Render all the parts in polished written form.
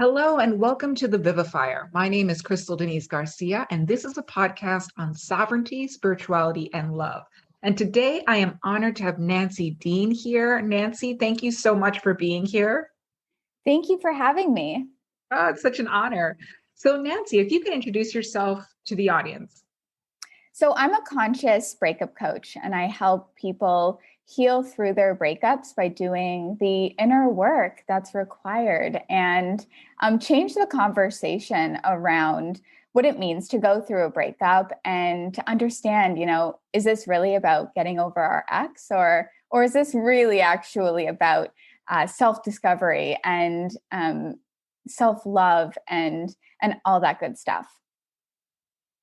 Hello and welcome to the Vivifier. My name is Crystal Denise Garcia, and this is a podcast on sovereignty, spirituality, and love. And today I am honored to have Nancy Deen here. Nancy, thank you so much for being here. Thank you for having me. Oh, it's such an honor. So, Nancy, if you could introduce yourself to the audience. So, I'm a conscious breakup coach, and I help people heal through their breakups by doing the inner work that's required and change the conversation around what it means to go through a breakup and to understand, is this really about getting over our ex or is this really actually about self-discovery and self-love and all that good stuff.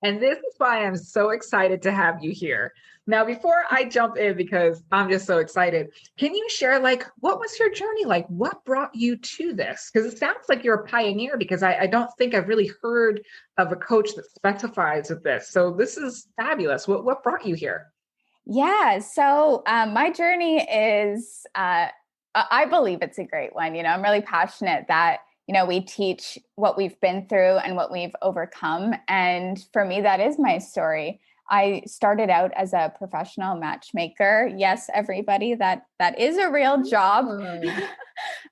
And this is why I'm so excited to have you here. Now, before I jump in, because I'm just so excited, can you share, what was your journey like? What brought you to this? Because it sounds like you're a pioneer, because I don't think I've really heard of a coach that specifies with this. So this is fabulous. What brought you here? Yeah, so my journey is, I believe it's a great one. I'm really passionate that we teach what we've been through and what we've overcome. And for me, that is my story. I started out as a professional matchmaker. Yes, everybody, that is a real job.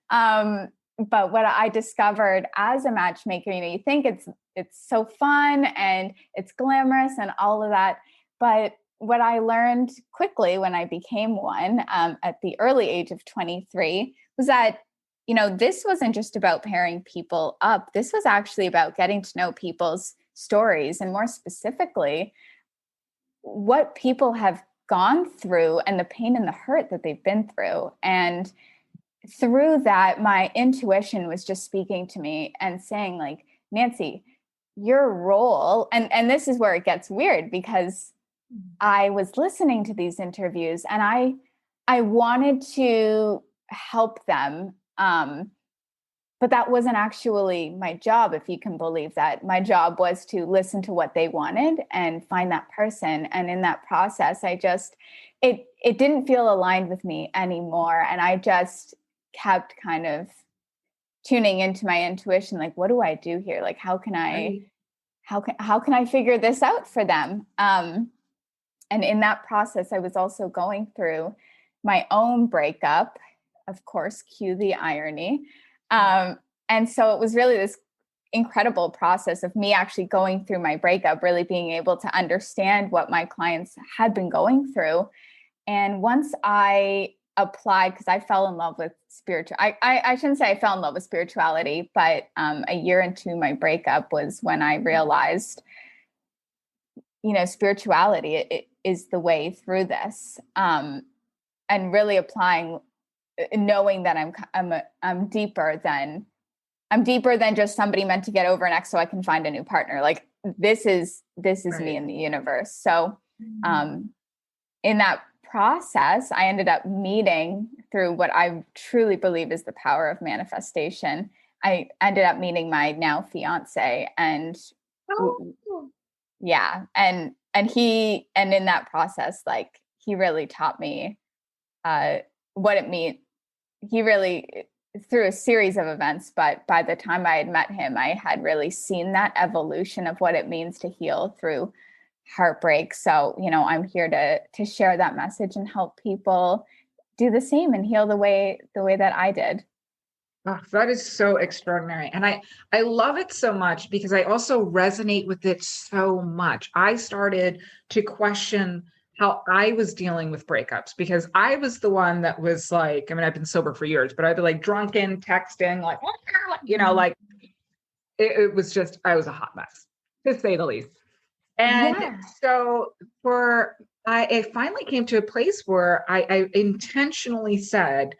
But what I discovered as a matchmaker, you think it's so fun and it's glamorous and all of that. But what I learned quickly when I became one at the early age of 23 was that this wasn't just about pairing people up. This was actually about getting to know people's stories and more specifically, what people have gone through and the pain and the hurt that they've been through. And through that, my intuition was just speaking to me and saying, Nancy, your role, and this is where it gets weird, because I was listening to these interviews and I wanted to help them. But that wasn't actually my job, if you can believe that. My job was to listen to what they wanted and find that person. And in that process, it didn't feel aligned with me anymore. And I just kept kind of tuning into my intuition. What do I do here? How can I figure this out for them? And in that process, I was also going through my own breakup. Of course, cue the irony. And so it was really this incredible process of me actually going through my breakup, really being able to understand what my clients had been going through. And once I applied, because I fell in love with I shouldn't say I fell in love with spirituality, but a year into my breakup was when I realized, spirituality is the way through this. And really applying, knowing that I'm deeper than just somebody meant to get over an ex so I can find a new partner. This is right. Me in the universe. So in that process, I ended up meeting, through what I truly believe is the power of manifestation, I ended up meeting my now fiance, and yeah. And in that process, he really taught me what it means. He really, through a series of events, but by the time I had met him, I had really seen that evolution of what it means to heal through heartbreak. So, I'm here to share that message and help people do the same and heal the way that I did. Oh, that is so extraordinary. And I love it so much because I also resonate with it so much. I started to question how I was dealing with breakups, because I was the one that was I've been sober for years, but I'd be drunken, texting, it was just, I was a hot mess, to say the least. And so it finally came to a place where I intentionally said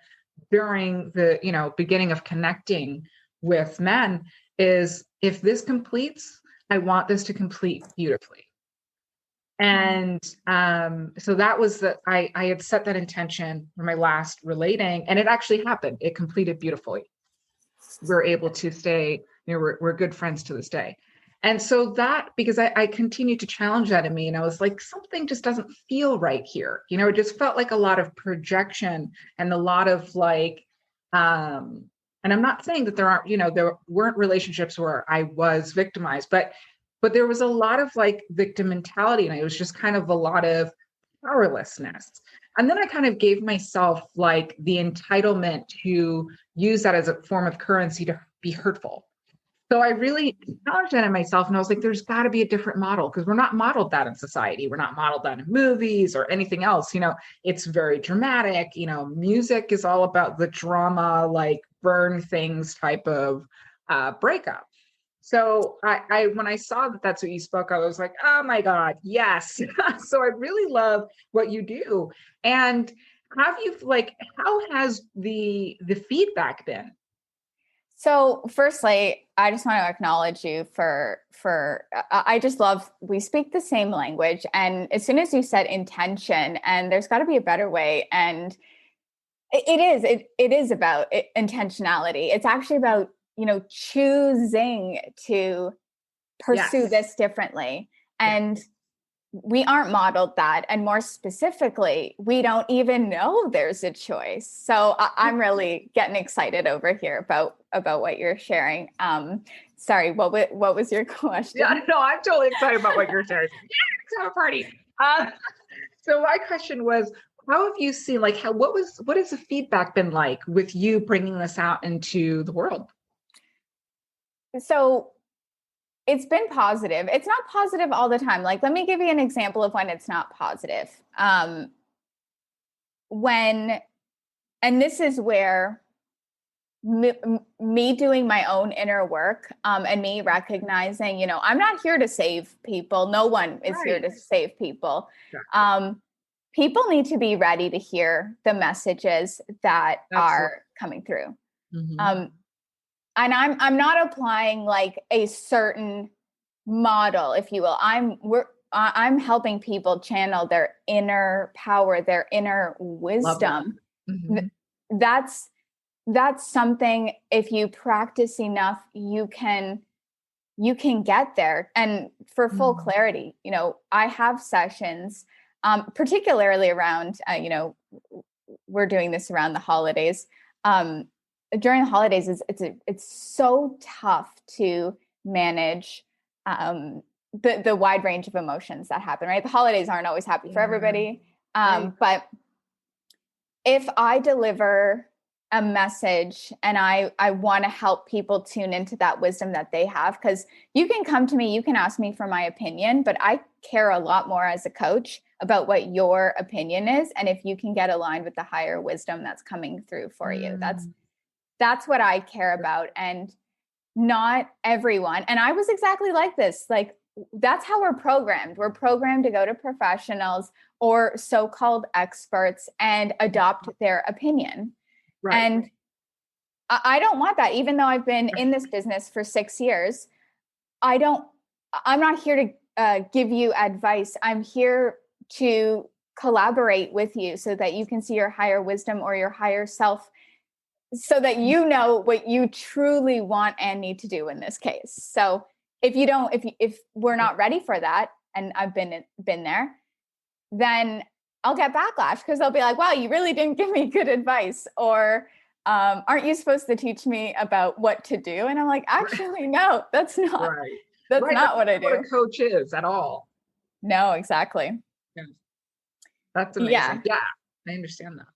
during the, beginning of connecting with men is, if this completes, I want this to complete beautifully. And so that was I had set that intention for my last relating, and it actually happened. It completed beautifully. We're able to stay, we're good friends to this day. And so that, because I continued to challenge that in me, and I was like, something just doesn't feel right here. It just felt like a lot of projection and a lot of And I'm not saying that there aren't, there weren't relationships where I was victimized, but there was a lot of like victim mentality, and it was just kind of a lot of powerlessness. And then I kind of gave myself like the entitlement to use that as a form of currency to be hurtful. So I really acknowledged that in myself. And I was like, there's got to be a different model, because we're not modeled that in society. We're not modeled that in movies or anything else. It's very dramatic. Music is all about the drama, like burn things type of breakup. So I when I saw that that's what you spoke, I was like, oh my God, yes. So I really love what you do. And how has the feedback been? So firstly, I just want to acknowledge you for I just love, we speak the same language. And as soon as you said intention, and there's got to be a better way, and it is about intentionality. It's actually about, choosing to pursue this differently. And we aren't modeled that. And more specifically, we don't even know there's a choice. So I'm really getting excited over here about what you're sharing. Sorry, what was your question? Yeah, no, I'm totally excited about what you're sharing. Yeah, let's have a party. So my question was, how have you seen, what has the feedback been like with you bringing this out into the world? So it's been positive. It's not positive all the time. Like, let me give you an example of when it's not positive. And this is where me doing my own inner work, and me recognizing, I'm not here to save people. No one is here to save people. Gotcha. People need to be ready to hear the messages that are coming through. Mm-hmm. And I'm not applying like a certain model, if you will. I'm helping people channel their inner power, their inner wisdom. Mm-hmm. That's something, if you practice enough, you can get there. And for full clarity, I have sessions, particularly around, we're doing this around the holidays. During the holidays, it's so tough to manage the wide range of emotions that happen, right? The holidays aren't always happy for everybody. But if I deliver a message and I want to help people tune into that wisdom that they have, because you can come to me, you can ask me for my opinion, but I care a lot more as a coach about what your opinion is. And if you can get aligned with the higher wisdom that's coming through for you, that's what I care about. And not everyone. And I was exactly like this. Like, that's how we're programmed. We're programmed to go to professionals or so-called experts and adopt their opinion. Right. And I don't want that. Even though I've been in this business for 6 years, I'm not here to give you advice. I'm here to collaborate with you so that you can see your higher wisdom or your higher self, so that you know what you truly want and need to do in this case. So if we're not ready for that, and I've been there, then I'll get backlash, because they'll be like, wow, you really didn't give me good advice. Or aren't you supposed to teach me about what to do? And I'm like, actually, no, that's not, that's not what I do. What a coach is at all. No, exactly. Yeah. That's amazing. Yeah, I understand that.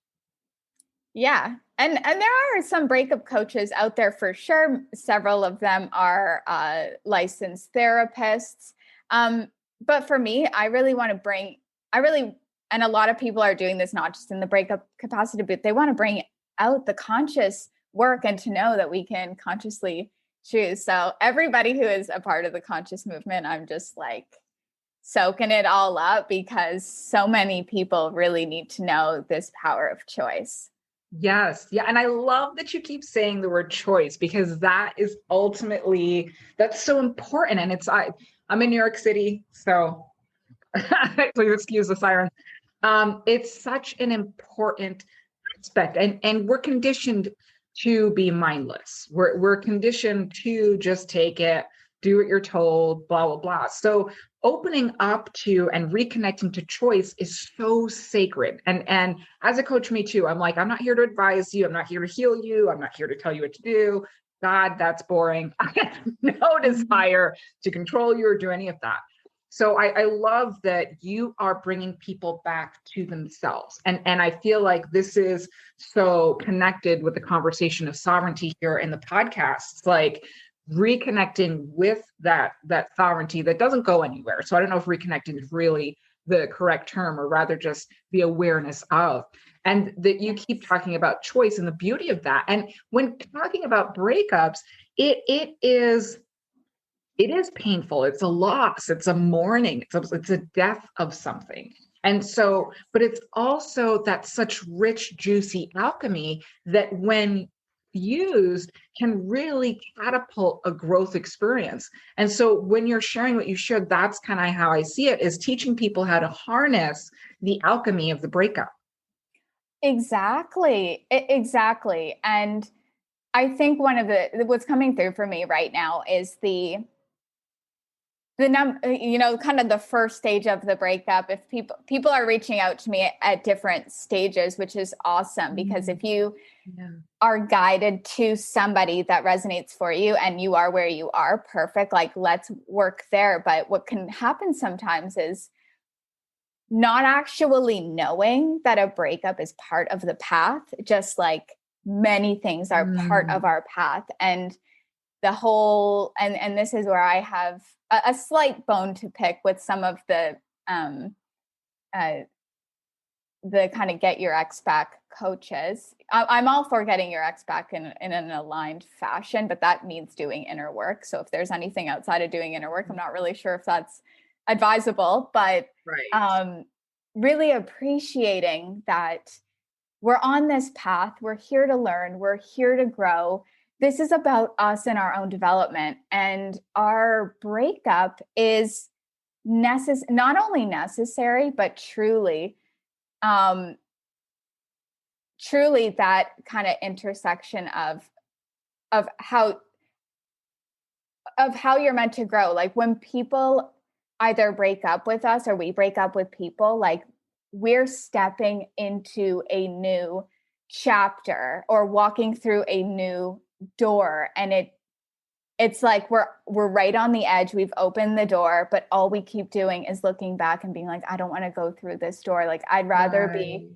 Yeah. And there are some breakup coaches out there for sure. Several of them are licensed therapists. But for me, and a lot of people are doing this, not just in the breakup capacity, but they want to bring out the conscious work and to know that we can consciously choose. So everybody who is a part of the conscious movement, I'm just like soaking it all up, because so many people really need to know this power of choice. Yes. Yeah. And I love that you keep saying the word choice, because that is ultimately, that's so important. And I'm in New York City, so please excuse the siren. It's such an important aspect, and we're conditioned to be mindless. We're conditioned to just take it do what you're told, blah, blah, blah. So opening up to and reconnecting to choice is so sacred. And as a coach, me too, I'm like, I'm not here to advise you. I'm not here to heal you. I'm not here to tell you what to do. God, that's boring. I have no desire to control you or do any of that. So I love that you are bringing people back to themselves. And I feel like this is so connected with the conversation of sovereignty here in the podcast. It's like reconnecting with that sovereignty that doesn't go anywhere. So I don't know if reconnecting is really the correct term, or rather just the awareness of. And that you keep talking about choice and the beauty of that. And when talking about breakups, it is painful. It's a loss. It's a mourning. It's a death of something. And so, but it's also that such rich, juicy alchemy that when used can really catapult a growth experience. And so when you're sharing what you shared, that's kind of how I see it, is teaching people how to harness the alchemy of the breakup. Exactly. And I think what's coming through for me right now is kind of the first stage of the breakup. If people are reaching out to me at different stages, which is awesome, because if you are guided to somebody that resonates for you and you are where you are, perfect, like let's work there. But what can happen sometimes is not actually knowing that a breakup is part of the path, just like many things are part of our path. And the whole, and this is where I have a slight bone to pick with some of the kind of get your ex back coaches. I'm all for getting your ex back in an aligned fashion, but that means doing inner work. So if there's anything outside of doing inner work, I'm not really sure if that's advisable, but really appreciating that we're on this path. We're here to learn. We're here to grow. This is about us and our own development. And our breakup is not only necessary, but truly that kind of intersection of how you're meant to grow. Like when people either break up with us or we break up with people, like we're stepping into a new chapter or walking through a new door, and it's like we're right on the edge. We've opened the door, but all we keep doing is looking back and being like, I don't want to go through this door. Like I'd rather be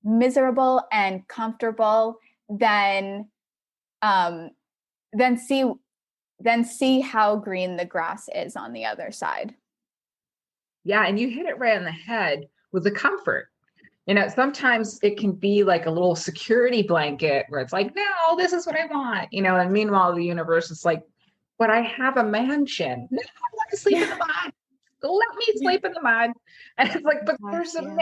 miserable and comfortable than see how green the grass is on the other side. Yeah, and you hit it right on the head with the comfort. Sometimes it can be like a little security blanket where it's like, no, this is what I want, and meanwhile, the universe is like, but I have a mansion. No, I want to sleep in the mud. Let me sleep in the mud. And it's like, but there's so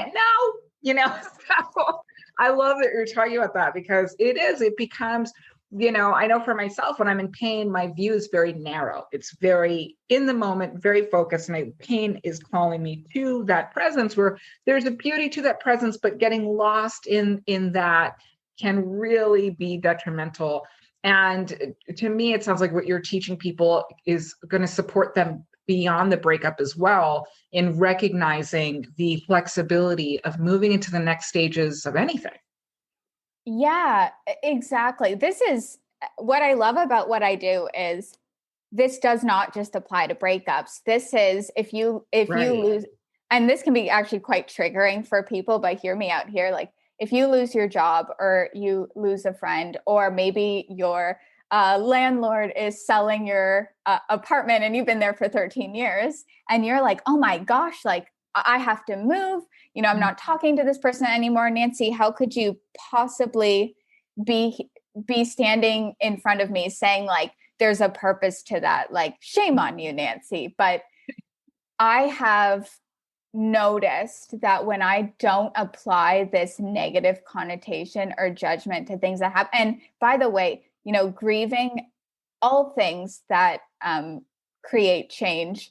I love that you're talking about that, because it becomes, I know for myself, when I'm in pain, my view is very narrow. It's very in the moment, very focused. And my pain is calling me to that presence where there's a beauty to that presence, but getting lost in that can really be detrimental. And to me, it sounds like what you're teaching people is going to support them beyond the breakup as well, in recognizing the flexibility of moving into the next stages of anything. Yeah, exactly. This is what I love about what I do is this does not just apply to breakups. This is if you lose, and this can be actually quite triggering for people, but hear me out here. Like if you lose your job or you lose a friend, or maybe your landlord is selling your apartment and you've been there for 13 years and you're like, oh my gosh, like I have to move. I'm not talking to this person anymore. Nancy, how could you possibly be standing in front of me saying like, there's a purpose to that? Like, shame on you, Nancy. But I have noticed that when I don't apply this negative connotation or judgment to things that happen, and by the way, grieving all things that create change,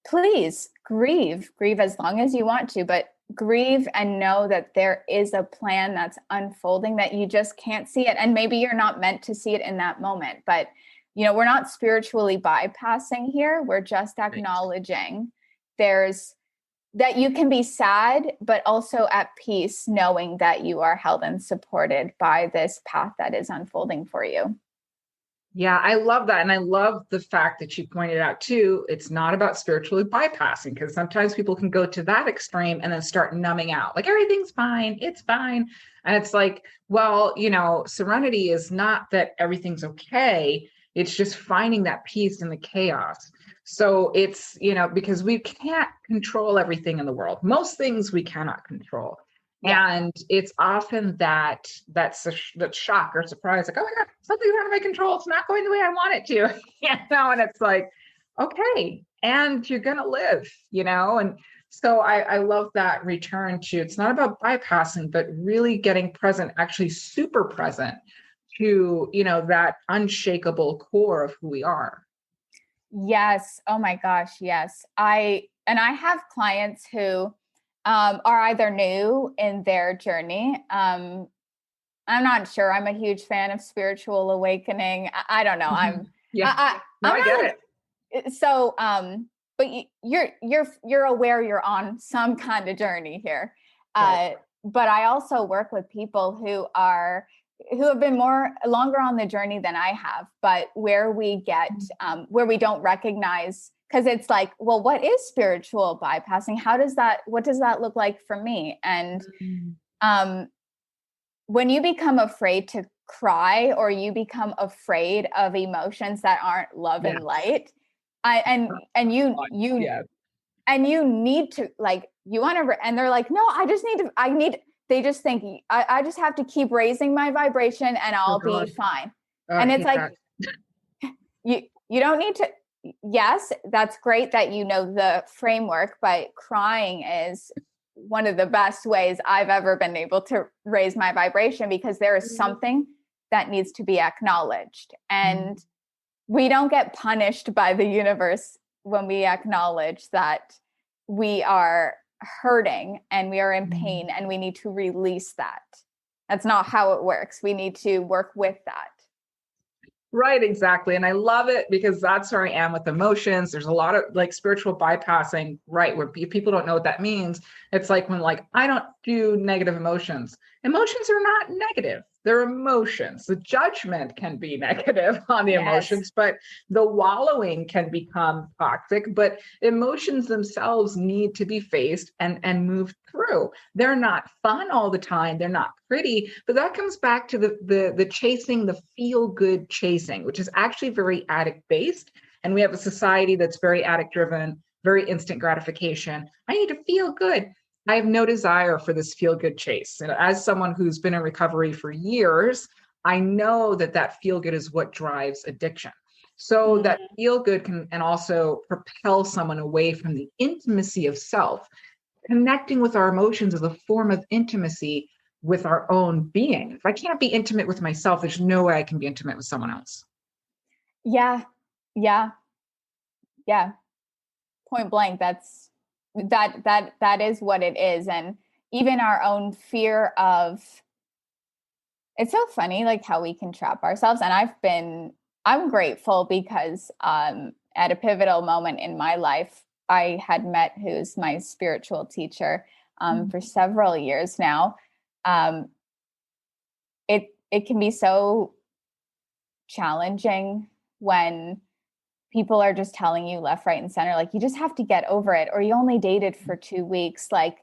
please grieve as long as you want to, but grieve and know that there is a plan that's unfolding that you just can't see it. And maybe you're not meant to see it in that moment, but we're not spiritually bypassing here. We're just acknowledging there's that you can be sad, but also at peace, knowing that you are held and supported by this path that is unfolding for you. Yeah, I love that. And I love the fact that you pointed out too, it's not about spiritually bypassing, because sometimes people can go to that extreme and then start numbing out, like everything's fine, it's fine. And it's like, well, serenity is not that everything's okay. It's just finding that peace in the chaos. So it's, because we can't control everything in the world. Most things we cannot control. Yeah. And it's often that shock or surprise, like, oh my God, something's out of my control. It's not going the way I want it to, and it's like, okay, and you're gonna live, and so I love that return to, it's not about bypassing, but really getting present, actually super present to, that unshakable core of who we are. Yes. Oh my gosh. Yes. I have clients who are either new in their journey. I'm not sure. I'm a huge fan of spiritual awakening. I don't know. I get it. So, but you're aware you're on some kind of journey here. Right. But I also work with people who have been longer on the journey than I have, but where we get, where we don't recognize, because it's like, well, what is spiritual bypassing? What does that look like for me? And when you become afraid to cry, or you become afraid of emotions that aren't love and light, and you need to, like, you want to, and they're like, no, they just think I just have to keep raising my vibration and I'll be fine. And it's like, you don't need to. Yes, that's great that the framework, but crying is one of the best ways I've ever been able to raise my vibration, because there is something that needs to be acknowledged. And we don't get punished by the universe when we acknowledge that we are hurting and we are in pain and we need to release that. That's not how it works. We need to work with that. Right, exactly. And I love it, because that's where I am with emotions. There's a lot of like spiritual bypassing, right? Where people don't know what that means. It's like when, like, I don't do negative emotions. Emotions are not negative. They're emotions. The judgment can be negative on the emotions, but the wallowing can become toxic. But emotions themselves need to be faced and moved through. They're not fun all the time. They're not pretty, but that comes back to the chasing, the feel good chasing, which is actually very addict based. And we have a society that's very addict driven, very instant gratification. I need to feel good. I have no desire for this feel good chase. And as someone who's been in recovery for years, I know that feel good is what drives addiction. So that feel good can and also propel someone away from the intimacy of self. Connecting with our emotions is a form of intimacy with our own being. If I can't be intimate with myself, there's no way I can be intimate with someone else. Yeah. Point blank. That is what it is. And even our own fear of, it's so funny, like how we can trap ourselves. And I'm grateful because at a pivotal moment in my life, I had met who's my spiritual teacher for several years now. It can be so challenging when people are just telling you left, right, and center, like, you just have to get over it, or you only dated for 2 weeks, like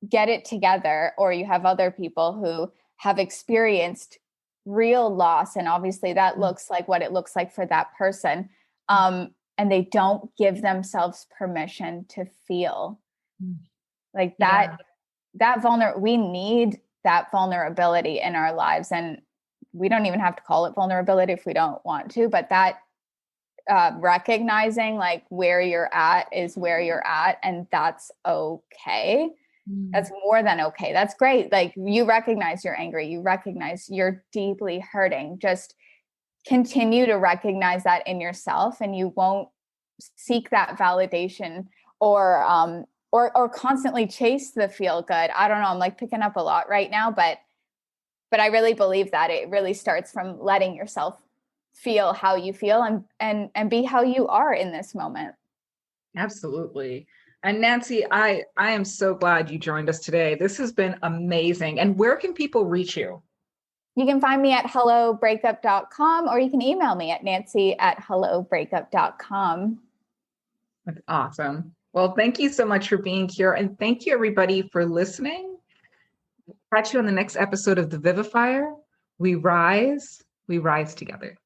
get it together. Or you have other people who have experienced real loss, and obviously that looks like what it looks like for that person, and they don't give themselves permission to feel like that. We need that vulnerability in our lives, and we don't even have to call it vulnerability if we don't want to, but that recognizing like where you're at is where you're at, and that's okay. That's more than okay. That's great. Like, you recognize you're angry, you recognize you're deeply hurting. Just continue to recognize that in yourself, and you won't seek that validation or constantly chase the feel good. I don't know. I'm like picking up a lot right now, but But I really believe that it really starts from letting yourself feel how you feel and be how you are in this moment. Absolutely. And Nancy, I am so glad you joined us today. This has been amazing. And where can people reach you? You can find me at hellobreakup.com, or you can email me at nancy@hellobreakup.com. That's awesome. Well, thank you so much for being here. And thank you, everybody, for listening. Catch you on the next episode of The Vivifier. We rise together.